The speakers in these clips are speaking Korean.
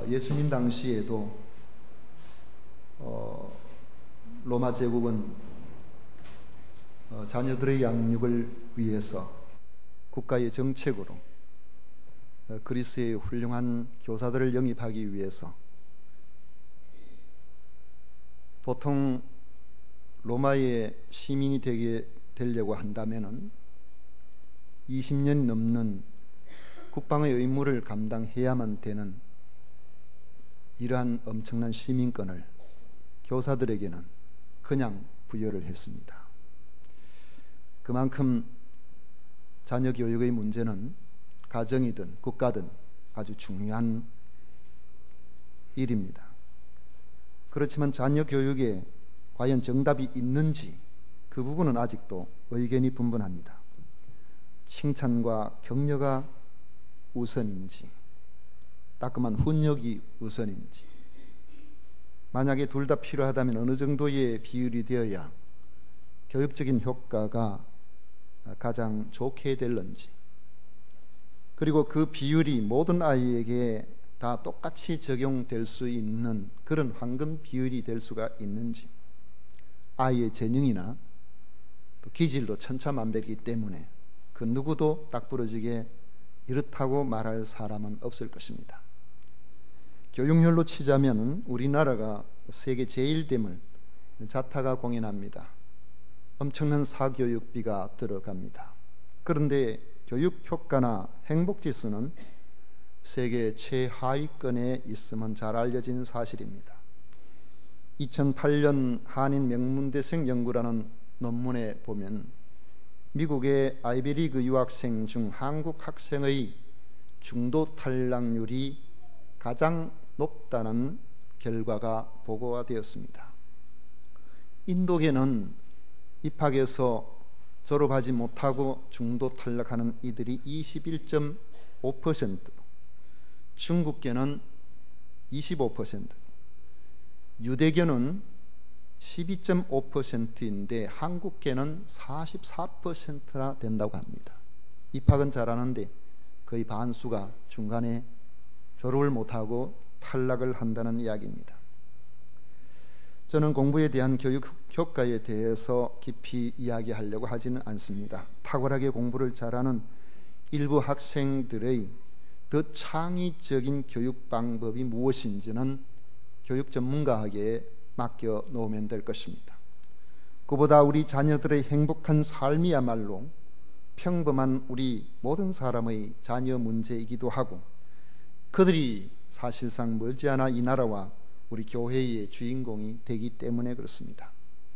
예수님 당시에도 로마 제국은 자녀들의 양육을 위해서 국가의 정책으로 그리스의 훌륭한 교사들을 영입하기 위해서 보통 로마의 시민이 되려고 한다면은 20년 넘는 국방의 의무를 감당해야만 되는 이러한 엄청난 시민권을 교사들에게는 그냥 부여를 했습니다. 그만큼 자녀 교육의 문제는 가정이든 국가든 아주 중요한 일입니다. 그렇지만 자녀 교육에 과연 정답이 있는지 그 부분은 아직도 의견이 분분합니다. 칭찬과 격려가 우선인지 따끔한 훈육이 우선인지, 만약에 둘 다 필요하다면 어느 정도의 비율이 되어야 교육적인 효과가 가장 좋게 될는지, 그리고 그 비율이 모든 아이에게 다 똑같이 적용될 수 있는 그런 황금 비율이 될 수가 있는지, 아이의 재능이나 또 기질도 천차만별이기 때문에 그 누구도 딱 부러지게 이렇다고 말할 사람은 없을 것입니다. 교육열로 치자면 우리나라가 세계 제일됨을 자타가 공인합니다. 엄청난 사교육비가 들어갑니다. 그런데 교육 효과나 행복지수는 세계 최하위권에 있음은 잘 알려진 사실입니다. 2008년 한인 명문대생 연구라는 논문에 보면 미국의 아이비리그 유학생 중 한국 학생의 중도 탈락률이 가장 높다는 결과가 보고가 되었습니다. 인도계는 입학해서 졸업하지 못하고 중도 탈락하는 이들이 21.5%, 중국계는 25%, 유대계는 12.5%인데 한국계는 44%나 된다고 합니다. 입학은 잘하는데 거의 반수가 중간에 졸업을 못하고 탈락을 한다는 이야기입니다. 저는 공부에 대한 교육 효과에 대해서 깊이 이야기하려고 하지는 않습니다. 탁월하게 공부를 잘하는 일부 학생들의 더 창의적인 교육 방법이 무엇인지는 교육 전문가에게 맡겨 놓으면 될 것입니다. 그보다 우리 자녀들의 행복한 삶이야말로 평범한 우리 모든 사람의 자녀 문제이기도 하고, 그들이 사실상 멀지 않아 이 나라와 우리 교회의 주인공이 되기 때문에 그렇습니다.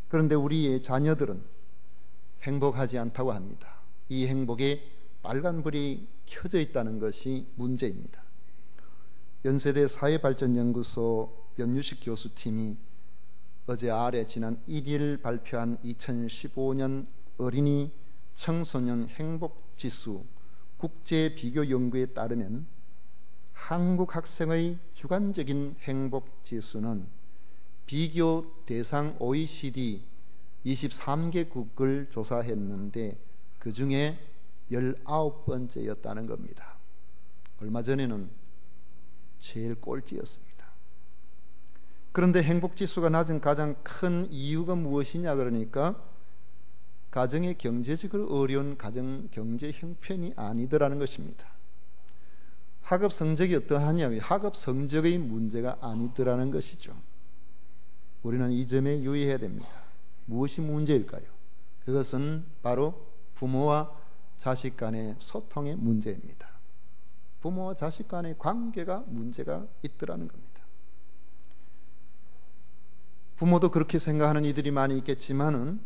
그런데 우리의 자녀들은 행복하지 않다고 합니다. 이 행복에 빨간불이 켜져 있다는 것이 문제입니다. 연세대 사회발전연구소 연유식 교수팀이 어제 아래 지난 1일 발표한 2015년 어린이 청소년 행복지수 국제비교연구에 따르면 한국 학생의 주관적인 행복지수는 비교 대상 OECD 23개국을 조사했는데 그 중에 19번째였다는 겁니다. 얼마 전에는 제일 꼴찌였습니다. 그런데 행복지수가 낮은 가장 큰 이유가 무엇이냐 그러니까 가정의 경제적으로 어려운 가정 경제 형편이 아니더라는 것입니다. 학업 성적이 어떠하냐, 학업 성적의 문제가 아니더라는 것이죠. 우리는 이 점에 유의해야 됩니다. 무엇이 문제일까요? 그것은 바로 부모와 자식 간의 소통의 문제입니다. 부모와 자식 간의 관계가 문제가 있더라는 겁니다. 부모도 그렇게 생각하는 이들이 많이 있겠지만은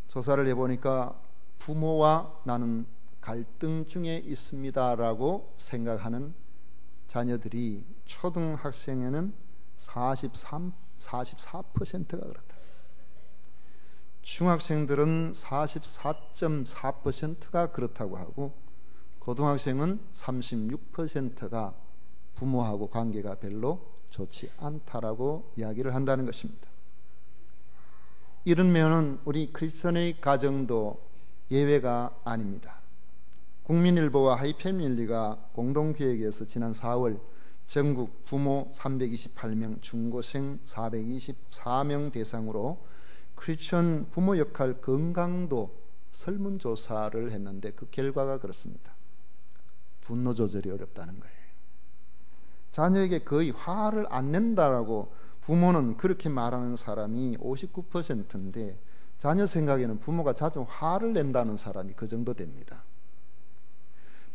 조사를 해보니까 부모와 나는 갈등 중에 있습니다라고 생각하는 자녀들이 초등학생에는 44%가 그렇다. 중학생들은 44.4%가 그렇다고 하고, 고등학생은 36%가 부모하고 관계가 별로 좋지 않다라고 이야기를 한다는 것입니다. 이런 면은 우리 크리스천의 가정도 예외가 아닙니다. 국민일보와 하이패밀리가 공동기획에서 지난 4월 전국 부모 328명, 중고생 424명 대상으로 크리스천 부모 역할 건강도 설문조사를 했는데 그 결과가 그렇습니다. 분노 조절이 어렵다는 거예요. 자녀에게 거의 화를 안 낸다라고 부모는 그렇게 말하는 사람이 59%인데 자녀 생각에는 부모가 자주 화를 낸다는 사람이 그 정도 됩니다.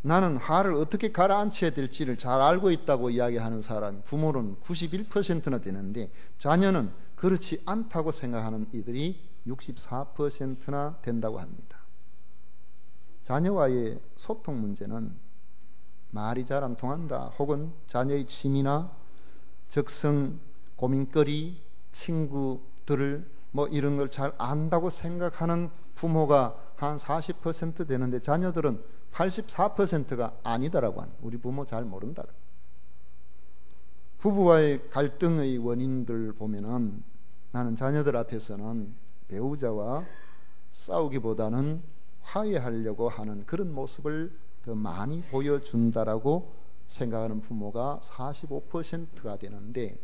나는 화를 어떻게 가라앉혀야 될지를 잘 알고 있다고 이야기하는 사람이 부모는 91%나 되는데 자녀는 그렇지 않다고 생각하는 이들이 64%나 된다고 합니다. 자녀와의 소통 문제는 말이 잘 안 통한다, 혹은 자녀의 취미나 적성, 고민거리, 친구들을 이런 걸 잘 안다고 생각하는 부모가 한 40% 되는데 자녀들은 84%가 아니다라고 하는, 우리 부모 잘 모른다. 부부와의 갈등의 원인들 보면은 나는 자녀들 앞에서는 배우자와 싸우기보다는 화해하려고 하는 그런 모습을 더 많이 보여준다라고 생각하는 부모가 45%가 되는데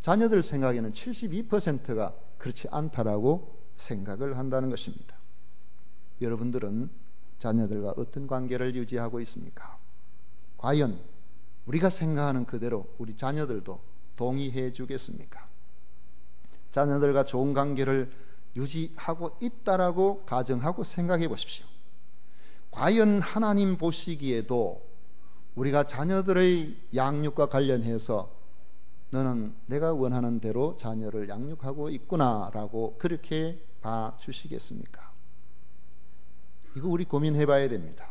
자녀들 생각에는 72%가 그렇지 않다라고 생각을 한다는 것입니다. 여러분들은 자녀들과 어떤 관계를 유지하고 있습니까? 과연 우리가 생각하는 그대로 우리 자녀들도 동의해 주겠습니까? 자녀들과 좋은 관계를 유지하고 있다라고 가정하고 생각해 보십시오. 과연 하나님 보시기에도 우리가 자녀들의 양육과 관련해서 너는 내가 원하는 대로 자녀를 양육하고 있구나라고 그렇게 봐주시겠습니까? 이거 우리 고민해 봐야 됩니다.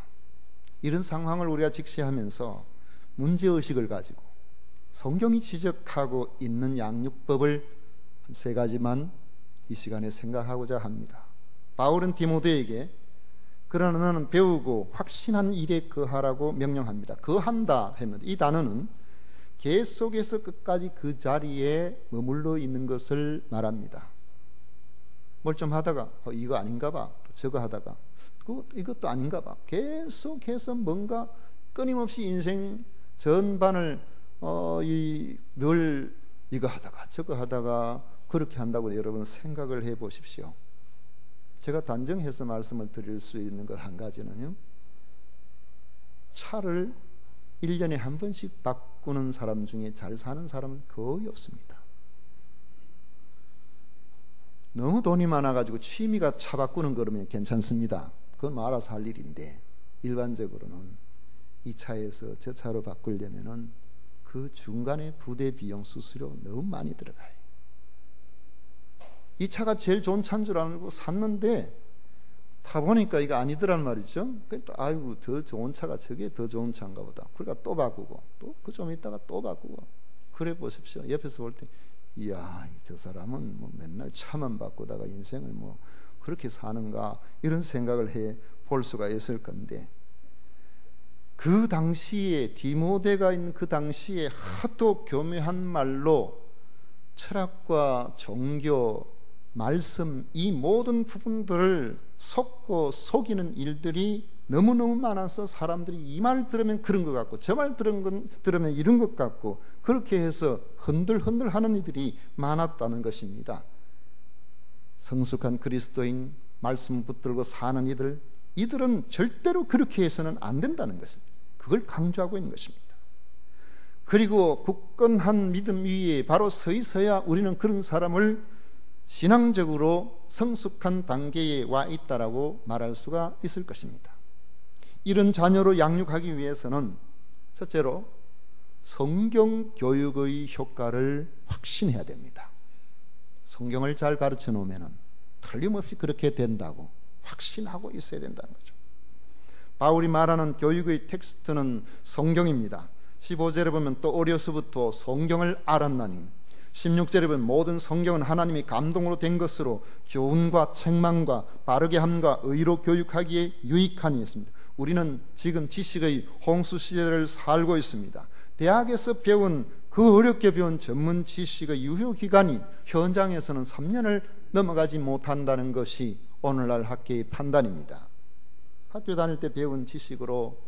이런 상황을 우리가 직시하면서 문제의식을 가지고 성경이 지적하고 있는 양육법을 한 3가지만 이 시간에 생각하고자 합니다. 바울은 디모데에게 그러나 너는 배우고 확신한 일에 거하라고 명령합니다. 거한다 했는데 이 단어는 계속해서 끝까지 그 자리에 머물러 있는 것을 말합니다. 뭘 좀 하다가 이거 아닌가 봐, 저거 하다가 이것도 아닌가 봐, 계속해서 뭔가 끊임없이 인생 전반을 늘 이거 하다가 저거 하다가 그렇게 한다고 여러분 생각을 해 보십시오. 제가 단정해서 말씀을 드릴 수 있는 것 한 가지는요, 차를 1년에 한 번씩 바꾸는 사람 중에 잘 사는 사람은 거의 없습니다. 너무 돈이 많아가지고 취미가 차 바꾸는 거라면 괜찮습니다. 그건 알아서 할 일인데 일반적으로는 이 차에서 저 차로 바꾸려면은 그 중간에 부대 비용 수수료 너무 많이 들어가요. 이 차가 제일 좋은 차인 줄 알고 샀는데 타보니까 이거 아니더란 말이죠. 그러니까 아이고 더 좋은 차가 저게 더 좋은 차인가 보다. 그러니까 또 바꾸고 또 그 좀 있다가 또 바꾸고. 그래 보십시오. 옆에서 볼 때 이야 저 사람은 맨날 차만 바꾸다가 인생을 그렇게 사는가 이런 생각을 해 볼 수가 있을 건데 그 당시에 디모데가 있는 그 당시에 하도 교묘한 말로 철학과 종교, 말씀 이 모든 부분들을 속고 속이는 일들이 너무너무 많아서 사람들이 이 말 들으면 그런 것 같고 저 말 들으면 이런 것 같고 그렇게 해서 흔들흔들 하는 이들이 많았다는 것입니다. 성숙한 그리스도인 말씀 붙들고 사는 이들은 절대로 그렇게 해서는 안 된다는 것입니다. 그걸 강조하고 있는 것입니다. 그리고 굳건한 믿음 위에 바로 서 있어야 우리는 그런 사람을 신앙적으로 성숙한 단계에 와 있다라고 말할 수가 있을 것입니다. 이런 자녀로 양육하기 위해서는 첫째로 성경 교육의 효과를 확신해야 됩니다. 성경을 잘 가르쳐 놓으면 틀림없이 그렇게 된다고 확신하고 있어야 된다는 거죠. 바울이 말하는 교육의 텍스트는 성경입니다. 15절에 보면 또 어려서부터 성경을 알았나니 16절에 보면 모든 성경은 하나님이 감동으로 된 것으로 교훈과 책망과 바르게 함과 의로 교육하기에 유익하니 했습니다. 우리는 지금 지식의 홍수 시대를 살고 있습니다. 대학에서 배운 그 어렵게 배운 전문 지식의 유효기간이 현장에서는 3년을 넘어가지 못한다는 것이 오늘날 학계의 판단입니다. 학교 다닐 때 배운 지식으로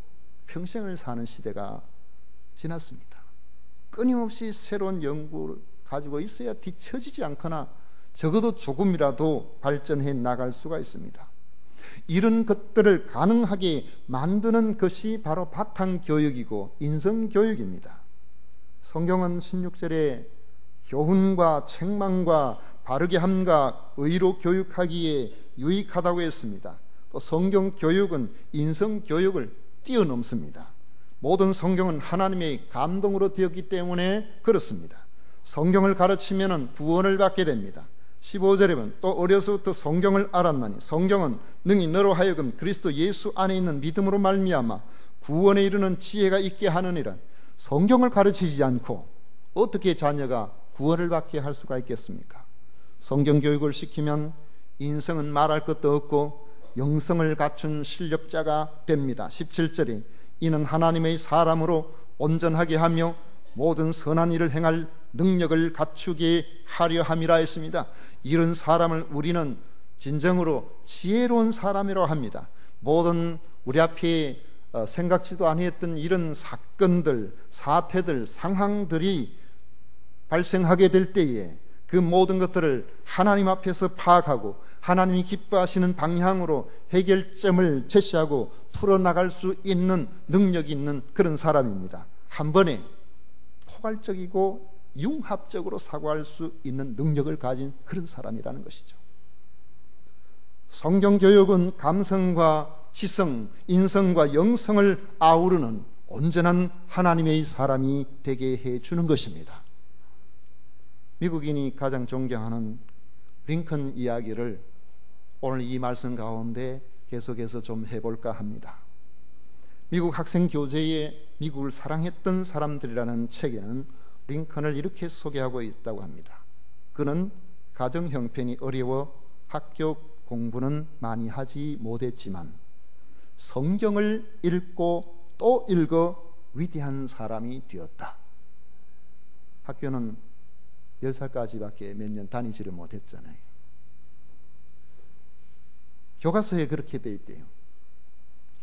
평생을 사는 시대가 지났습니다. 끊임없이 새로운 연구를 가지고 있어야 뒤처지지 않거나 적어도 조금이라도 발전해 나갈 수가 있습니다. 이런 것들을 가능하게 만드는 것이 바로 바탕교육이고 인성교육입니다. 성경은 16절에 교훈과 책망과 바르게 함과 의로 교육하기에 유익하다고 했습니다. 또 성경 교육은 인성 교육을 뛰어넘습니다. 모든 성경은 하나님의 감동으로 되었기 때문에 그렇습니다. 성경을 가르치면 구원을 받게 됩니다. 15절에 보면 또 어려서부터 성경을 알았나니 성경은 능히 너로 하여금 그리스도 예수 안에 있는 믿음으로 말미암아 구원에 이르는 지혜가 있게 하느니라. 성경을 가르치지 않고 어떻게 자녀가 구원을 받게 할 수가 있겠습니까? 성경 교육을 시키면 인성은 말할 것도 없고 영성을 갖춘 실력자가 됩니다. 17절에 이는 하나님의 사람으로 온전하게 하며 모든 선한 일을 행할 능력을 갖추게 하려 함이라 했습니다. 이런 사람을 우리는 진정으로 지혜로운 사람이라고 합니다. 모든 우리 앞에 생각지도 아니했던 이런 사건들, 사태들, 상황들이 발생하게 될 때에 그 모든 것들을 하나님 앞에서 파악하고 하나님이 기뻐하시는 방향으로 해결점을 제시하고 풀어나갈 수 있는 능력이 있는 그런 사람입니다. 한 번에 포괄적이고 융합적으로 사고할 수 있는 능력을 가진 그런 사람이라는 것이죠. 성경교육은 감성과 지성, 인성과 영성을 아우르는 온전한 하나님의 사람이 되게 해주는 것입니다. 미국인이 가장 존경하는 링컨 이야기를 오늘 이 말씀 가운데 계속해서 좀 해볼까 합니다. 미국 학생 교재에 미국을 사랑했던 사람들이라는 책에는 링컨을 이렇게 소개하고 있다고 합니다. 그는 가정 형편이 어려워 학교 공부는 많이 하지 못했지만 성경을 읽고 또 읽어 위대한 사람이 되었다. 학교는 10살까지밖에 몇 년 다니지를 못했잖아요. 교과서에 그렇게 돼 있대요.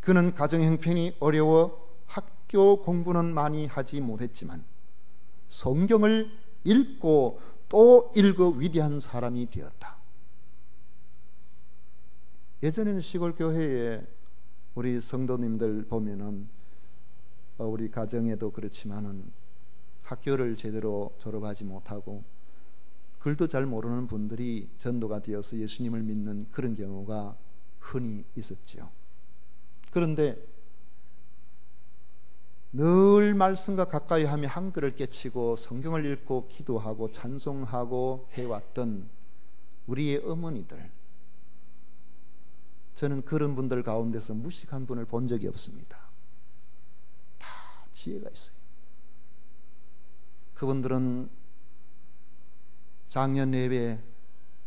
그는 가정 형편이 어려워 학교 공부는 많이 하지 못했지만 성경을 읽고 또 읽어 위대한 사람이 되었다. 예전에는 시골 교회에 우리 성도님들 보면은 우리 가정에도 그렇지만은 학교를 제대로 졸업하지 못하고 글도 잘 모르는 분들이 전도가 되어서 예수님을 믿는 그런 경우가 흔히 있었죠. 그런데 늘 말씀과 가까이 하며 한글을 깨치고 성경을 읽고 기도하고 찬송하고 해왔던 우리의 어머니들, 저는 그런 분들 가운데서 무식한 분을 본 적이 없습니다. 다 지혜가 있어요. 그분들은 작년 예배,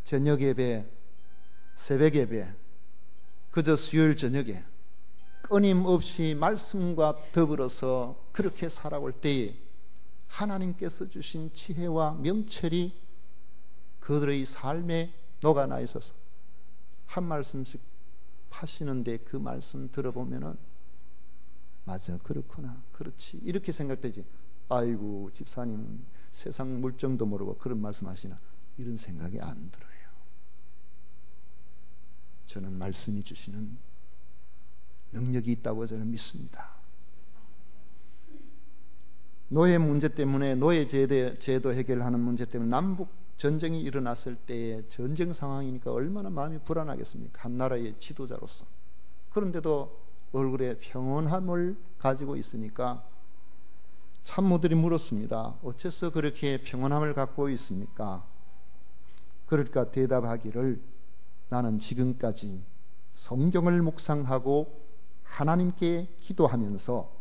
저녁 예배, 새벽 예배, 그저 수요일 저녁에 끊임없이 말씀과 더불어서 그렇게 살아올 때에 하나님께서 주신 지혜와 명철이 그들의 삶에 녹아나 있어서 한 말씀씩 하시는데 그 말씀 들어보면은 맞아, 그렇구나, 그렇지, 이렇게 생각되지. 아이고, 집사님 세상 물정도 모르고 그런 말씀하시나, 이런 생각이 안 들어요. 저는 말씀이 주시는 능력이 있다고 저는 믿습니다. 노예 문제 때문에, 노예 제도 해결하는 문제 때문에 남북 전쟁이 일어났을 때의 전쟁 상황이니까 얼마나 마음이 불안하겠습니까? 한 나라의 지도자로서. 그런데도 얼굴에 평온함을 가지고 있으니까 참모들이 물었습니다. 어째서 그렇게 평온함을 갖고 있습니까? 그러니까 대답하기를, 나는 지금까지 성경을 묵상하고 하나님께 기도하면서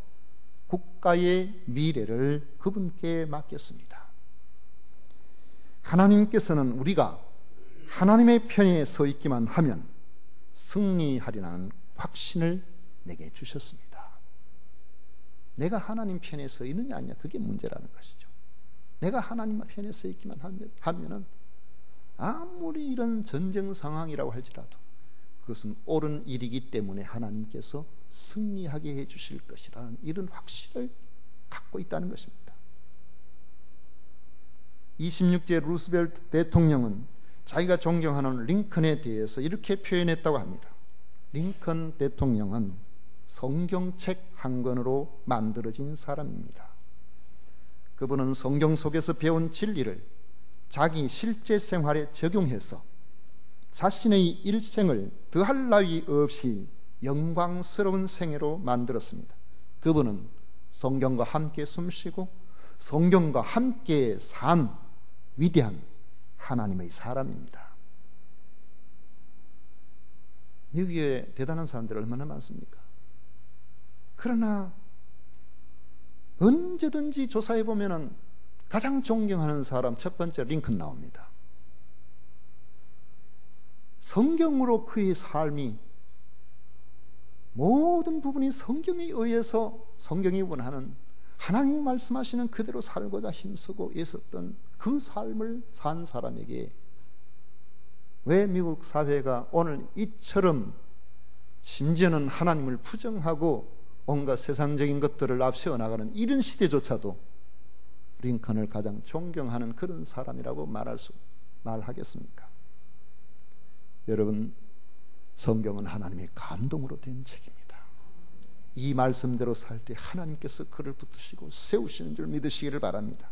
국가의 미래를 그분께 맡겼습니다. 하나님께서는 우리가 하나님의 편에 서 있기만 하면 승리하리라는 확신을 내게 주셨습니다. 내가 하나님 편에 서 있느냐 아니냐, 그게 문제라는 것이죠. 내가 하나님 편에 서 있기만 하면은 아무리 이런 전쟁 상황이라고 할지라도 그것은 옳은 일이기 때문에 하나님께서 승리하게 해주실 것이라는 이런 확신을 갖고 있다는 것입니다. 26세 루스벨트 대통령은 자기가 존경하는 링컨에 대해서 이렇게 표현했다고 합니다. 링컨 대통령은 성경책 한 권으로 만들어진 사람입니다. 그분은 성경 속에서 배운 진리를 자기 실제 생활에 적용해서 자신의 일생을 더할 나위 없이 영광스러운 생애로 만들었습니다. 그분은 성경과 함께 숨쉬고 성경과 함께 산 위대한 하나님의 사람입니다. 미국에 대단한 사람들이 얼마나 많습니까? 그러나 언제든지 조사해 보면은 가장 존경하는 사람 첫 번째 링컨 나옵니다. 성경으로 그의 삶이 모든 부분이 성경에 의해서 성경이 원하는 하나님이 말씀하시는 그대로 살고자 힘쓰고 애썼던 그 삶을 산 사람에게 왜 미국 사회가 오늘 이처럼 심지어는 하나님을 부정하고 온갖 세상적인 것들을 앞세워 나가는 이런 시대조차도 링컨을 가장 존경하는 그런 사람이라고 말하겠습니까? 여러분, 성경은 하나님의 감동으로 된 책입니다. 이 말씀대로 살 때 하나님께서 그를 붙드시고 세우시는 줄 믿으시기를 바랍니다.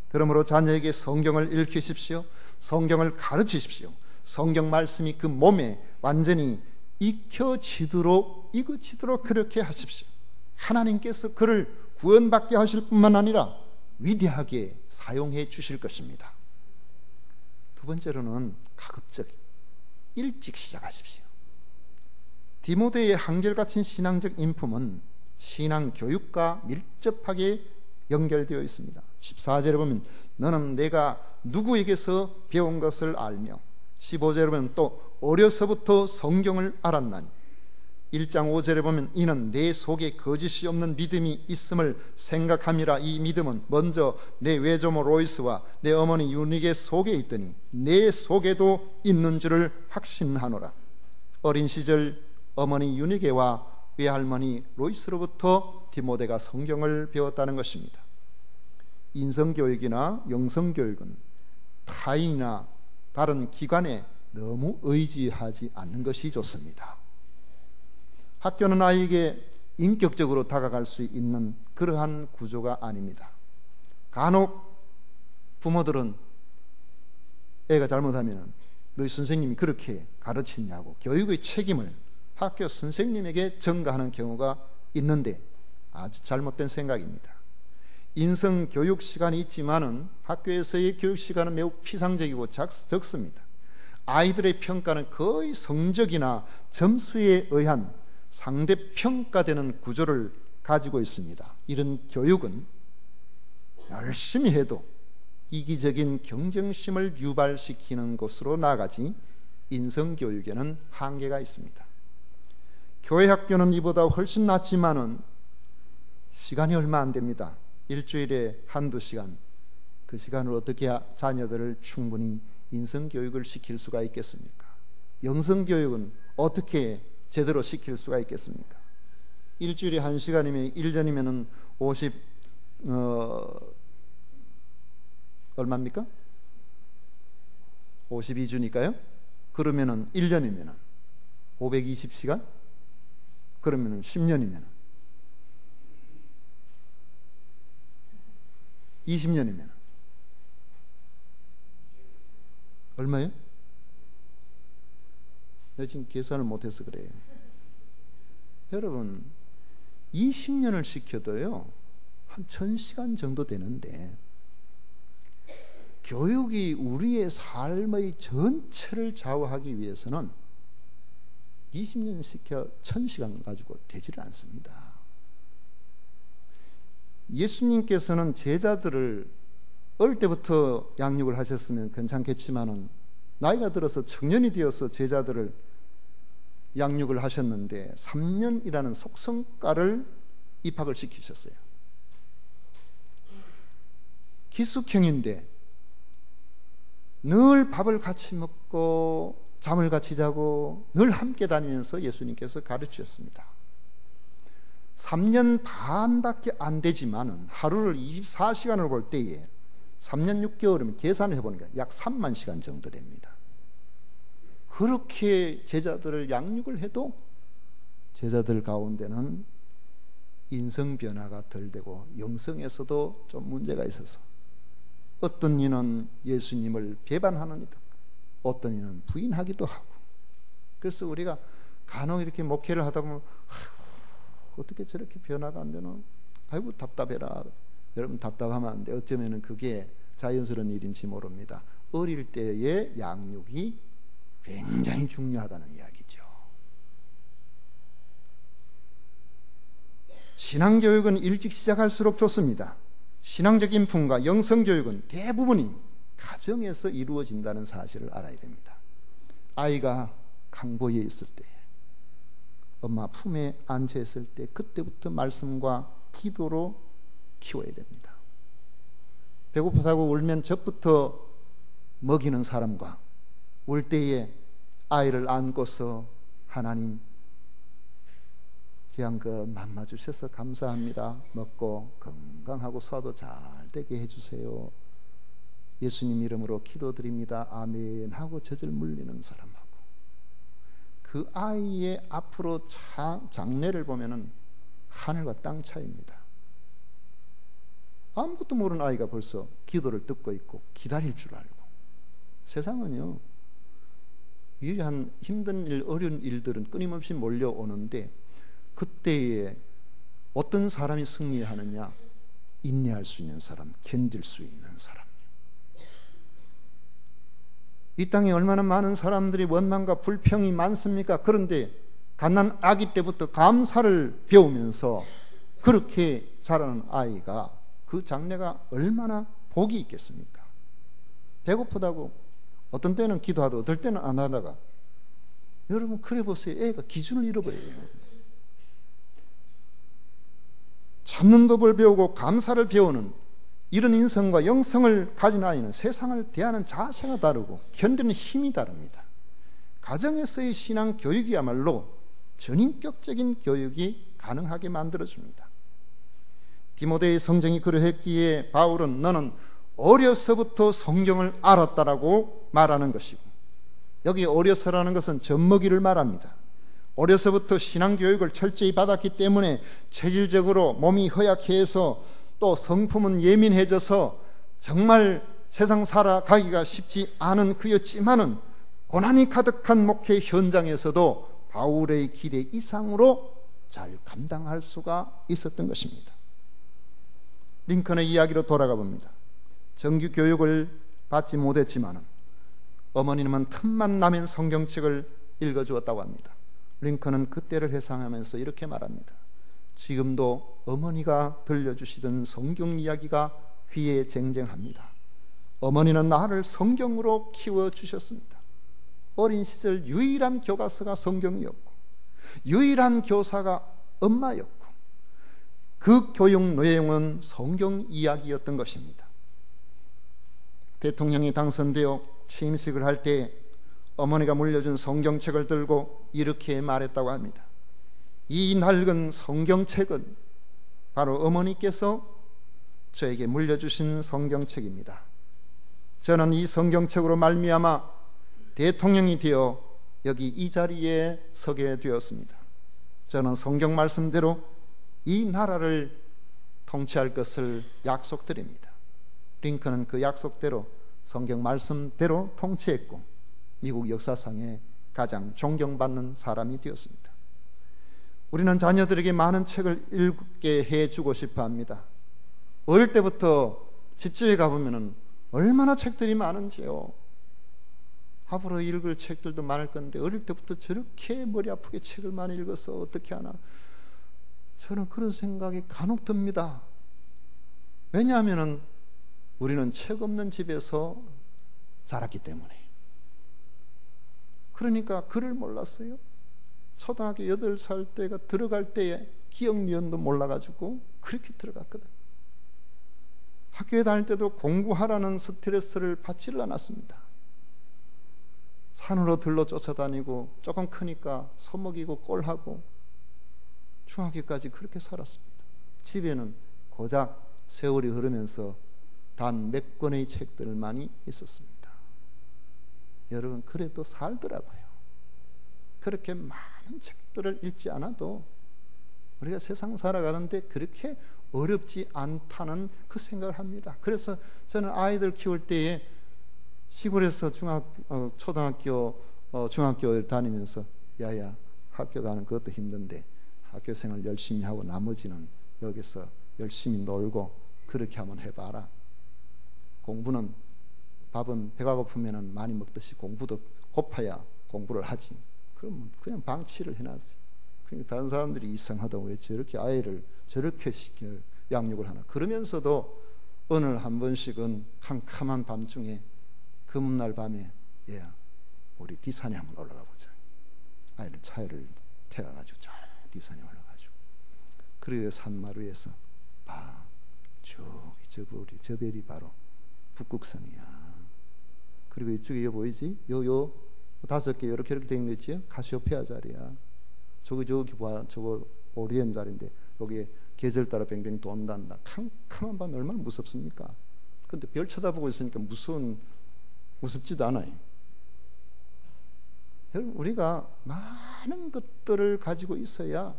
그러므로 자녀에게 성경을 읽히십시오. 성경을 가르치십시오. 성경 말씀이 그 몸에 완전히 익혀지도록 그렇게 하십시오. 하나님께서 그를 구원받게 하실 뿐만 아니라 위대하게 사용해 주실 것입니다. 두 번째로는 가급적 일찍 시작하십시오. 디모데의 한결같은 신앙적 인품은 신앙 교육과 밀접하게 연결되어 있습니다. 14절에 보면 너는 내가 누구에게서 배운 것을 알며, 15절에 보면 또 어려서부터 성경을 알았나니, 1장 5절에 보면 이는 내 속에 거짓이 없는 믿음이 있음을 생각함이라. 이 믿음은 먼저 내 외조모 로이스와 내 어머니 유니게 속에 있더니 내 속에도 있는 줄을 확신하노라. 어린 시절 어머니 유니게와 외할머니 로이스로부터 디모데가 성경을 배웠다는 것입니다. 인성교육이나 영성교육은 타인이나 다른 기관에 너무 의지하지 않는 것이 좋습니다. 학교는 아이에게 인격적으로 다가갈 수 있는 그러한 구조가 아닙니다. 간혹 부모들은 애가 잘못하면 너희 선생님이 그렇게 가르치냐고 교육의 책임을 학교 선생님에게 전가하는 경우가 있는데 아주 잘못된 생각입니다. 인성 교육 시간이 있지만은 학교에서의 교육 시간은 매우 피상적이고 적습니다. 아이들의 평가는 거의 성적이나 점수에 의한 상대 평가되는 구조를 가지고 있습니다. 이런 교육은 열심히 해도 이기적인 경쟁심을 유발시키는 곳으로 나가지 인성교육에는 한계가 있습니다. 교회 학교는 이보다 훨씬 낫지만은 시간이 얼마 안 됩니다. 일주일에 한두 시간, 그 시간을 어떻게 자녀들을 충분히 인성교육을 시킬 수가 있겠습니까? 영성교육은 어떻게 제대로 시킬 수가 있겠습니까? 일주일에 1시간이면 1년이면 얼마입니까? 52주니까요. 그러면은 1년이면은 520시간? 그러면은 10년이면은 20년이면 얼마예요? 내가 지금 계산을 못해서 그래요. 여러분 20년을 시켜도요 한 1000시간 정도 되는데, 교육이 우리의 삶의 전체를 좌우하기 위해서는 20년 시켜 1000시간 가지고 되지를 않습니다. 예수님께서는 제자들을 어릴 때부터 양육을 하셨으면 괜찮겠지만은 나이가 들어서 청년이 되어서 제자들을 양육을 하셨는데 3년이라는 속성과를 입학을 시키셨어요. 기숙형인데 늘 밥을 같이 먹고 잠을 같이 자고 늘 함께 다니면서 예수님께서 가르치셨습니다. 3년 반밖에 안 되지만은 하루를 24시간을 볼 때에 3년 6개월이면 계산을 해보니까 약 3만 시간 정도 됩니다. 그렇게 제자들을 양육을 해도 제자들 가운데는 인성 변화가 덜 되고 영성에서도 좀 문제가 있어서 어떤 이는 예수님을 배반하는 이도 어떤 이는 부인하기도 하고, 그래서 우리가 간혹 이렇게 목회를 하다 보면 어떻게 저렇게 변화가 안 되나, 아이고 답답해라. 여러분 답답하면 안 돼. 어쩌면 그게 자연스러운 일인지 모릅니다. 어릴 때의 양육이 굉장히 중요하다는 이야기죠. 신앙교육은 일찍 시작할수록 좋습니다. 신앙적인 품과 영성교육은 대부분이 가정에서 이루어진다는 사실을 알아야 됩니다. 아이가 강보에 있을 때, 엄마 품에 앉아있을 때 그때부터 말씀과 기도로 키워야 됩니다. 배고프다고 울면 저부터 먹이는 사람과 울 때에 아이를 안고서 하나님 귀한 거 맘마 주셔서 감사합니다. 먹고 건강하고 소화도 잘 되게 해주세요. 예수님 이름으로 기도드립니다. 아멘 하고 젖을 물리는 사람하고 그 아이의 앞으로 장래를 보면은 하늘과 땅 차이입니다. 아무것도 모르는 아이가 벌써 기도를 듣고 있고 기다릴 줄 알고, 세상은요 이러한 힘든 일, 어려운 일들은 끊임없이 몰려오는데 그때에 어떤 사람이 승리하느냐? 인내할 수 있는 사람, 견딜 수 있는 사람. 이 땅에 얼마나 많은 사람들이 원망과 불평이 많습니까? 그런데 갓난 아기 때부터 감사를 배우면서 그렇게 자라는 아이가 그 장래가 얼마나 복이 있겠습니까? 배고프다고 어떤 때는 기도하다 어떨 때는 안 하다가, 여러분 그래 보세요. 애가 기준을 잃어버려요. 참는 법을 배우고 감사를 배우는 이런 인성과 영성을 가진 아이는 세상을 대하는 자세가 다르고 견디는 힘이 다릅니다. 가정에서의 신앙 교육이야말로 전인격적인 교육이 가능하게 만들어줍니다. 디모데의 성경이 그러했기에 바울은 너는 어려서부터 성경을 알았다라고 말하는 것이고, 여기 어려서라는 것은 젖먹이를 말합니다. 어려서부터 신앙교육을 철저히 받았기 때문에 체질적으로 몸이 허약해서 또 성품은 예민해져서 정말 세상 살아가기가 쉽지 않은 그였지만은 고난이 가득한 목회 현장에서도 바울의 기대 이상으로 잘 감당할 수가 있었던 것입니다. 링컨의 이야기로 돌아가 봅니다. 정규 교육을 받지 못했지만은 어머니는 틈만 나면 성경책을 읽어주었다고 합니다. 링컨은 그때를 회상하면서 이렇게 말합니다. 지금도 어머니가 들려주시던 성경 이야기가 귀에 쟁쟁합니다. 어머니는 나를 성경으로 키워주셨습니다. 어린 시절 유일한 교과서가 성경이었고 유일한 교사가 엄마였고 그 교육 내용은 성경 이야기였던 것입니다. 대통령이 당선되어 취임식을 할 때 어머니가 물려준 성경책을 들고 이렇게 말했다고 합니다. 이 낡은 성경책은 바로 어머니께서 저에게 물려주신 성경책입니다. 저는 이 성경책으로 말미암아 대통령이 되어 여기 이 자리에 서게 되었습니다. 저는 성경 말씀대로 이 나라를 통치할 것을 약속드립니다. 링컨은 그 약속대로 성경 말씀대로 통치했고 미국 역사상에 가장 존경받는 사람이 되었습니다. 우리는 자녀들에게 많은 책을 읽게 해주고 싶어 합니다. 어릴 때부터 집집에 가보면 얼마나 책들이 많은지요. 앞으로 읽을 책들도 많을 건데 어릴 때부터 저렇게 머리 아프게 책을 많이 읽어서 어떻게 하나, 저는 그런 생각이 간혹 듭니다. 왜냐하면 우리는 책 없는 집에서 자랐기 때문에. 그러니까 글을 몰랐어요. 초등학교 8살 때가 들어갈 때에 기억니은도 몰라가지고 그렇게 들어갔거든. 학교에 다닐 때도 공부하라는 스트레스를 받지를 않았습니다. 산으로 들러 쫓아다니고 조금 크니까 소먹이고 꼴하고 중학교까지 그렇게 살았습니다. 집에는 고작 세월이 흐르면서 단 몇 권의 책들만이 있었습니다. 여러분, 그래도 살더라고요. 그렇게 많은 책들을 읽지 않아도 우리가 세상 살아가는데 그렇게 어렵지 않다는 그 생각을 합니다. 그래서 저는 아이들 키울 때에 시골에서 초등학교, 중학교를 다니면서 야야, 학교 가는 그것도 힘든데 학교 생활 열심히 하고 나머지는 여기서 열심히 놀고 그렇게 한번 해봐라. 공부는, 밥은 배가 고프면 많이 먹듯이 공부도 고파야 공부를 하지. 그럼 그냥 방치를 해놨어요. 그러니까 다른 사람들이 이상하다고, 왜 저렇게 아이를 저렇게 양육을 하나. 그러면서도 어느 한 번씩은 캄캄한 밤중에 금날 밤에 얘야, 우리 뒷산에 한번 올라가 보자. 아이를 차를 태워가지고 저 뒷산에 올라가지고, 그리고 산마루에서 봐, 저기 저 별이 바로 북극성이야. 그리고 이쪽에 이거 보이지? 요 5개 이렇게 된 거 있지? 카시오페아 자리야. 저기 봐, 저거 오리온 자리인데 여기에 계절 따라 뱅뱅 돈단다. 캄캄한 밤에 얼마나 무섭습니까? 근데 별 쳐다보고 있으니까 무섭지도 않아요. 여러분, 우리가 많은 것들을 가지고 있어야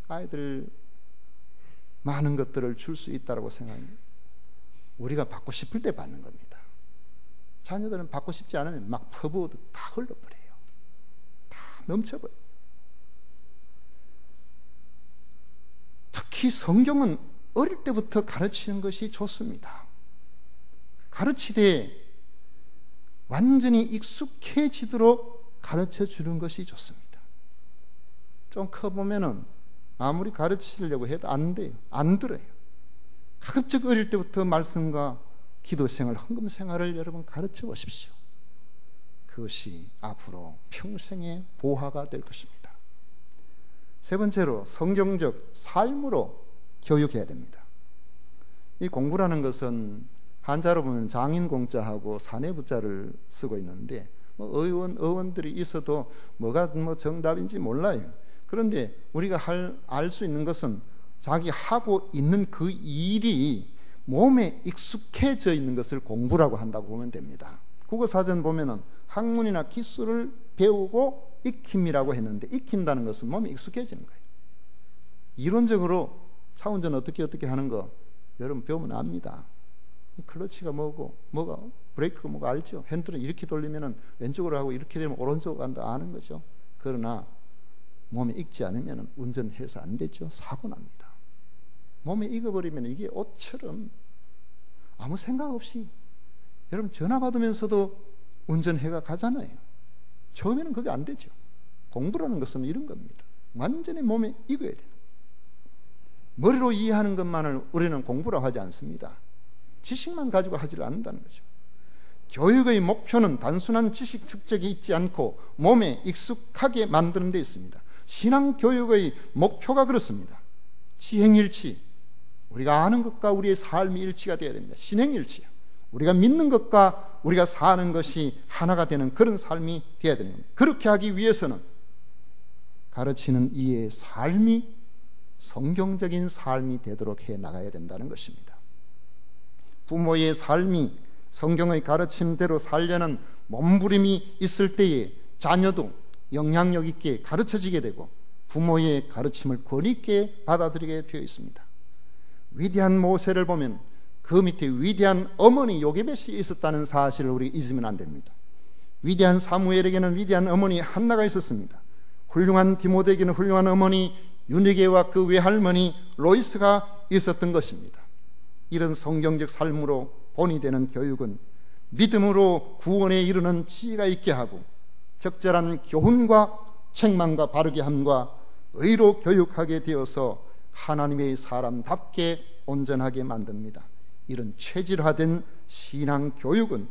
아이들 많은 것들을 줄 수 있다고 생각합니다. 우리가 받고 싶을 때 받는 겁니다. 자녀들은 받고 싶지 않으면 막 퍼부어도 다 흘러버려요. 다 넘쳐버려요. 특히 성경은 어릴 때부터 가르치는 것이 좋습니다. 가르치되 완전히 익숙해지도록 가르쳐 주는 것이 좋습니다. 좀 커보면은 아무리 가르치려고 해도 안 돼요. 안 들어요. 가급적 어릴 때부터 말씀과 기도 생활, 헌금 생활을 여러분 가르쳐 보십시오. 그것이 앞으로 평생의 보화가 될 것입니다. 세 번째로, 성경적 삶으로 교육해야 됩니다. 이 공부라는 것은 한자로 보면 장인공자하고 사내부자를 쓰고 있는데, 어원들이 있어도 뭐가 정답인지 몰라요. 그런데 우리가 알 수 있는 것은 자기 하고 있는 그 일이 몸에 익숙해져 있는 것을 공부라고 한다고 보면 됩니다. 국어사전 보면은 학문이나 기술을 배우고 익힘이라고 했는데, 익힌다는 것은 몸에 익숙해지는 거예요. 이론적으로 차 운전 어떻게 하는 거 여러분 배우면 압니다. 클러치가 뭐고, 뭐가 브레이크가 뭐가 알죠. 핸들을 이렇게 돌리면은 왼쪽으로 하고 이렇게 되면 오른쪽으로 간다 아는 거죠. 그러나 몸에 익지 않으면 운전해서 안 되죠. 사고 납니다. 몸에 익어버리면 이게 옷처럼 아무 생각 없이, 여러분 전화 받으면서도 운전해가 가잖아요. 처음에는 그게 안 되죠. 공부라는 것은 이런 겁니다. 완전히 몸에 익어야 돼요. 머리로 이해하는 것만을 우리는 공부라고 하지 않습니다. 지식만 가지고 하지를 않는다는 거죠. 교육의 목표는 단순한 지식 축적이 있지 않고 몸에 익숙하게 만드는 데 있습니다. 신앙교육의 목표가 그렇습니다. 지행일치, 우리가 아는 것과 우리의 삶이 일치가 되어야 됩니다. 신행일치요. 우리가 믿는 것과 우리가 사는 것이 하나가 되는 그런 삶이 되어야 되는 겁니다. 그렇게 하기 위해서는 가르치는 이의 삶이 성경적인 삶이 되도록 해 나가야 된다는 것입니다. 부모의 삶이 성경의 가르침대로 살려는 몸부림이 있을 때에 자녀도 영향력 있게 가르쳐지게 되고 부모의 가르침을 권위 있게 받아들이게 되어 있습니다. 위대한 모세를 보면 그 밑에 위대한 어머니 요게벳이 있었다는 사실을 우리 잊으면 안 됩니다. 위대한 사무엘에게는 위대한 어머니 한나가 있었습니다. 훌륭한 디모데에게는 훌륭한 어머니 유니게와 그 외할머니 로이스가 있었던 것입니다. 이런 성경적 삶으로 본이 되는 교육은 믿음으로 구원에 이르는 지혜가 있게 하고 적절한 교훈과 책망과 바르게 함과 의로 교육하게 되어서 하나님의 사람답게 온전하게 만듭니다. 이런 체질화된 신앙 교육은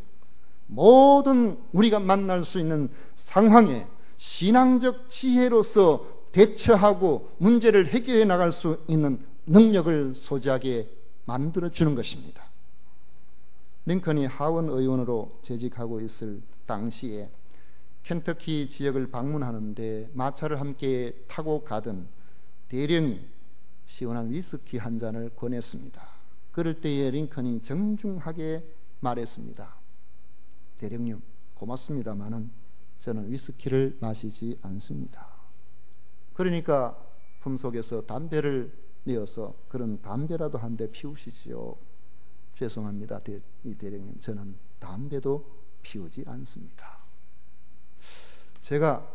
모든 우리가 만날 수 있는 상황에 신앙적 지혜로서 대처하고 문제를 해결해 나갈 수 있는 능력을 소지하게 만들어주는 것입니다. 링컨이 하원 의원으로 재직하고 있을 당시에 켄터키 지역을 방문하는데 마차를 함께 타고 가던 대령이 시원한 위스키 한 잔을 권했습니다. 그럴 때에 링컨이 정중하게 말했습니다. 대령님, 고맙습니다마는 저는 위스키를 마시지 않습니다. 그러니까 품속에서 담배를 내어서 그런 담배라도 한 대 피우시지요. 죄송합니다, 이 대령님, 저는 담배도 피우지 않습니다. 제가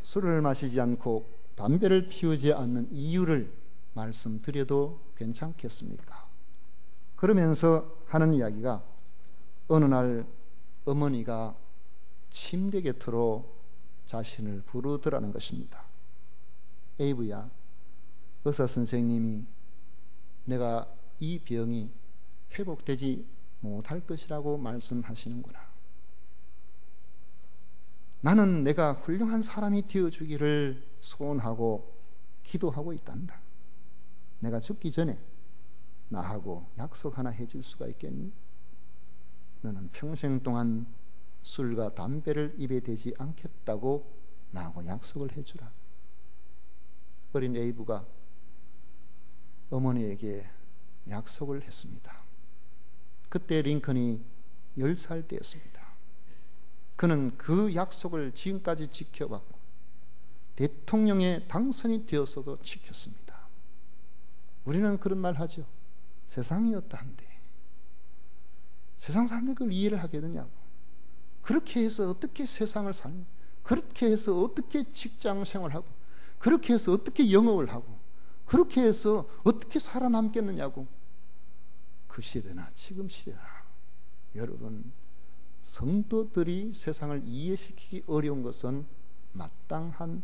술을 마시지 않고 담배를 피우지 않는 이유를 말씀드려도 괜찮겠습니까? 그러면서 하는 이야기가, 어느 날 어머니가 침대 곁으로 자신을 부르더라는 것입니다. 에이브야, 의사 선생님이 내가 이 병이 회복되지 못할 것이라고 말씀하시는구나. 나는 내가 훌륭한 사람이 되어주기를 소원하고 기도하고 있단다. 내가 죽기 전에 나하고 약속 하나 해줄 수가 있겠니? 너는 평생 동안 술과 담배를 입에 대지 않겠다고 나하고 약속을 해주라. 어린 에이브가 어머니에게 약속을 했습니다. 그때 링컨이 10살 때였습니다. 그는 그 약속을 지금까지 지켜왔고 대통령에 당선이 되어서도 지켰습니다. 우리는 그런 말 하죠. 세상이 어떠한데 세상 사람들이 그걸 이해를 하겠느냐고. 그렇게 해서 어떻게 세상을 살며, 그렇게 해서 어떻게 직장 생활하고, 그렇게 해서 어떻게 영업을 하고, 그렇게 해서 어떻게 살아남겠느냐고. 그 시대나 지금 시대나 여러분, 성도들이 세상을 이해시키기 어려운 것은 마땅한,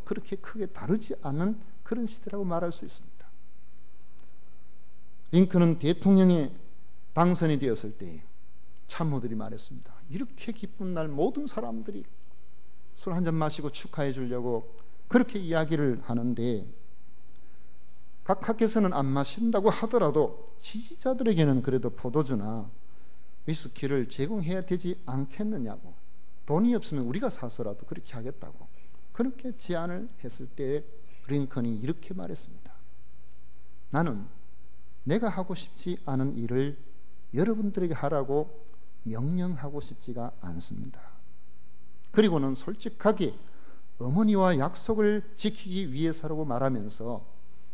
그렇게 크게 다르지 않은 그런 시대라고 말할 수 있습니다. 링컨은 대통령에 당선이 되었을 때 참모들이 말했습니다. 이렇게 기쁜 날 모든 사람들이 술 한잔 마시고 축하해 주려고 그렇게 이야기를 하는데, 각하께서는 안 마신다고 하더라도 지지자들에게는 그래도 포도주나 위스키를 제공해야 되지 않겠느냐고. 돈이 없으면 우리가 사서라도 그렇게 하겠다고 그렇게 제안을 했을 때 링컨이 이렇게 말했습니다. 나는 내가 하고 싶지 않은 일을 여러분들에게 하라고 명령하고 싶지가 않습니다. 그리고는 솔직하게 어머니와 약속을 지키기 위해서라고 말하면서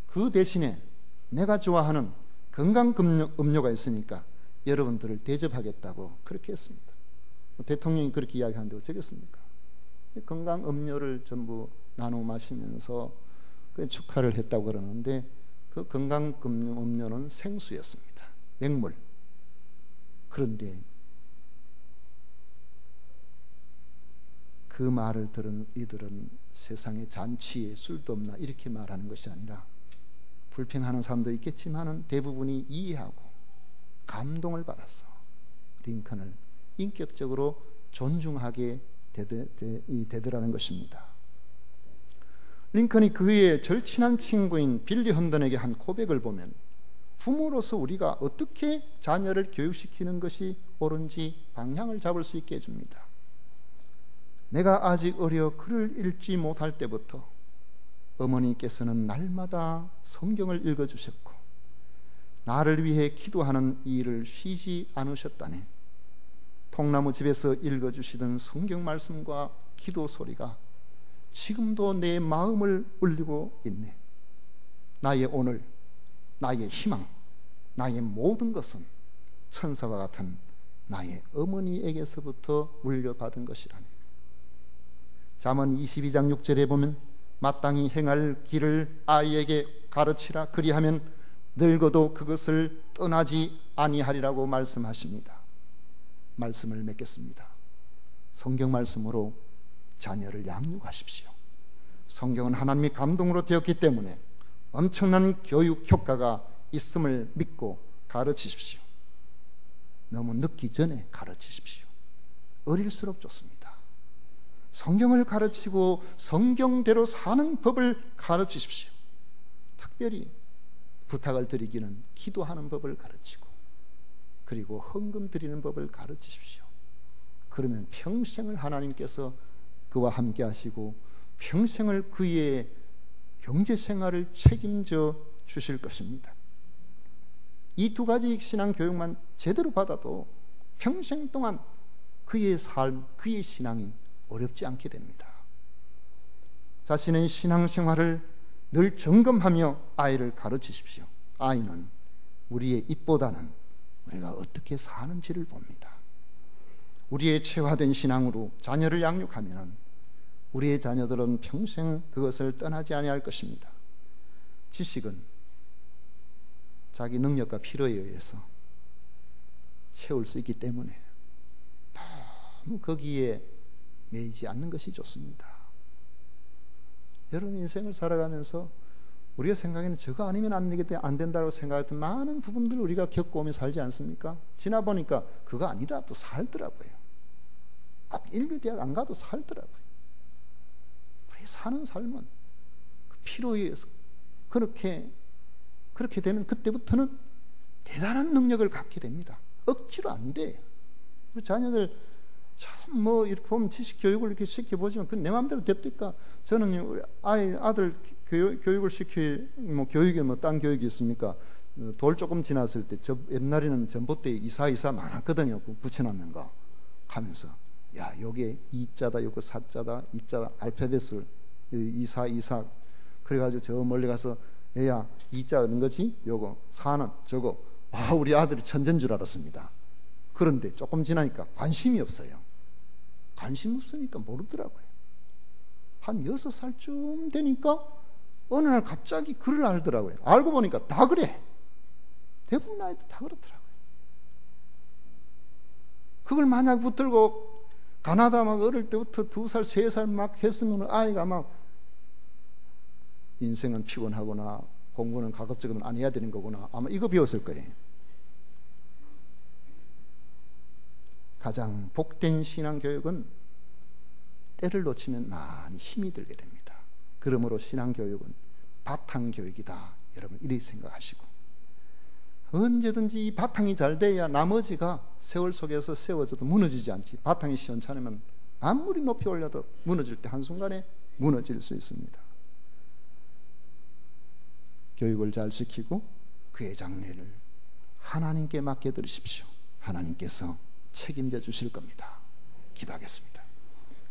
그 대신에 내가 좋아하는 건강음료가 있으니까 여러분들을 대접하겠다고 그렇게 했습니다. 대통령이 그렇게 이야기하는데 어쩌겠습니까? 건강음료를 전부 나눠 마시면서 축하를 했다고 그러는데, 그 건강음료는 생수였습니다. 맹물. 그런데 그 말을 들은 이들은 세상에 잔치에 술도 없나 이렇게 말하는 것이 아니라, 불평하는 사람도 있겠지만 대부분이 이해하고 감동을 받아서 링컨을 인격적으로 존중하게 되더라는 것입니다. 링컨이 그의 절친한 친구인 빌리 헌던에게 한 고백을 보면 부모로서 우리가 어떻게 자녀를 교육시키는 것이 옳은지 방향을 잡을 수 있게 해줍니다. 내가 아직 어려 글을 읽지 못할 때부터 어머니께서는 날마다 성경을 읽어주셨고 나를 위해 기도하는 일을 쉬지 않으셨다네. 통나무 집에서 읽어주시던 성경 말씀과 기도 소리가 지금도 내 마음을 울리고 있네. 나의 오늘, 나의 희망, 나의 모든 것은 천사와 같은 나의 어머니에게서부터 물려받은 것이라네. 잠언 22장 6절에 보면 마땅히 행할 길을 아이에게 가르치라. 그리하면 늙어도 그것을 떠나지 아니하리라고 말씀하십니다. 말씀을 맺겠습니다. 성경 말씀으로 자녀를 양육하십시오. 성경은 하나님의 감동으로 되었기 때문에 엄청난 교육 효과가 있음을 믿고 가르치십시오. 너무 늦기 전에 가르치십시오. 어릴수록 좋습니다. 성경을 가르치고 성경대로 사는 법을 가르치십시오. 특별히 부탁을 드리기는 기도하는 법을 가르치고, 그리고 헌금 드리는 법을 가르치십시오. 그러면 평생을 하나님께서 그와 함께 하시고 평생을 그의 경제생활을 책임져 주실 것입니다. 이 두 가지 신앙 교육만 제대로 받아도 평생 동안 그의 삶, 그의 신앙이 어렵지 않게 됩니다. 자신의 신앙생활을 늘 점검하며 아이를 가르치십시오. 아이는 우리의 입보다는 우리가 어떻게 사는지를 봅니다. 우리의 체화된 신앙으로 자녀를 양육하면 우리의 자녀들은 평생 그것을 떠나지 아니할 것입니다. 지식은 자기 능력과 필요에 의해서 채울 수 있기 때문에 너무 거기에 매이지 않는 것이 좋습니다. 여러분, 인생을 살아가면서 우리가 생각에는 저거 아니면 안 된다고 생각했던 많은 부분들을 우리가 겪어오며 살지 않습니까? 지나보니까 그거 아니라도 살더라고요. 꼭 인류대학 안 가도 살더라고요. 우리 사는 삶은 그 필요에 의해서 그렇게 되면 그때부터는 대단한 능력을 갖게 됩니다. 억지로 안 돼요. 우리 자녀들 참 뭐 이렇게 보면 지식 교육을 이렇게 시켜보지만 그건 내 마음대로 됩니까? 저는 우리 아들 교육을 뭐 교육에 뭐 딴 교육이 있습니까? 돌 조금 지났을 때 옛날에는 전봇대에 이사 많았거든요. 붙여놓는 거 하면서 야, 요게 이자다, 요거 사자다, 이자다, 알파벳을 이사 그래가지고 저 멀리 가서 얘야 이자 넣은 거지? 요거 사는 저거. 우리 아들이 천재인 줄 알았습니다. 그런데 조금 지나니까 관심이 없어요. 관심 없으니까 모르더라고요. 한 6살쯤 되니까 어느 날 갑자기 글을 알더라고요. 알고 보니까 다 그래. 대부분 아이들 다 그렇더라고요. 그걸 만약 붙들고 가나다 막 어릴 때부터 2살, 3살 막 했으면 아이가 막 인생은 피곤하거나 공부는 가급적이면 안 해야 되는 거구나. 아마 이거 배웠을 거예요. 가장 복된 신앙교육은 때를 놓치면 많이 힘이 들게 됩니다. 그러므로 신앙교육은 바탕교육이다. 여러분 이렇게 생각하시고 언제든지 이 바탕이 잘 돼야 나머지가 세월 속에서 세워져도 무너지지 않지. 바탕이 시원찮으면 아무리 높이 올려도 무너질 때 한순간에 무너질 수 있습니다. 교육을 잘 지키고 그의 장래를 하나님께 맡겨드리십시오. 하나님께서 책임져 주실 겁니다. 기도하겠습니다.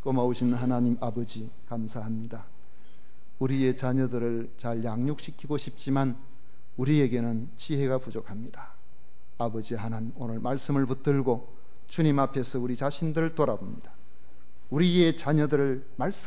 고마우신 하나님 아버지 감사합니다. 우리의 자녀들을 잘 양육시키고 싶지만 우리에게는 지혜가 부족합니다. 아버지 하나님, 오늘 말씀을 붙들고 주님 앞에서 우리 자신들을 돌아봅니다. 우리의 자녀들을 말씀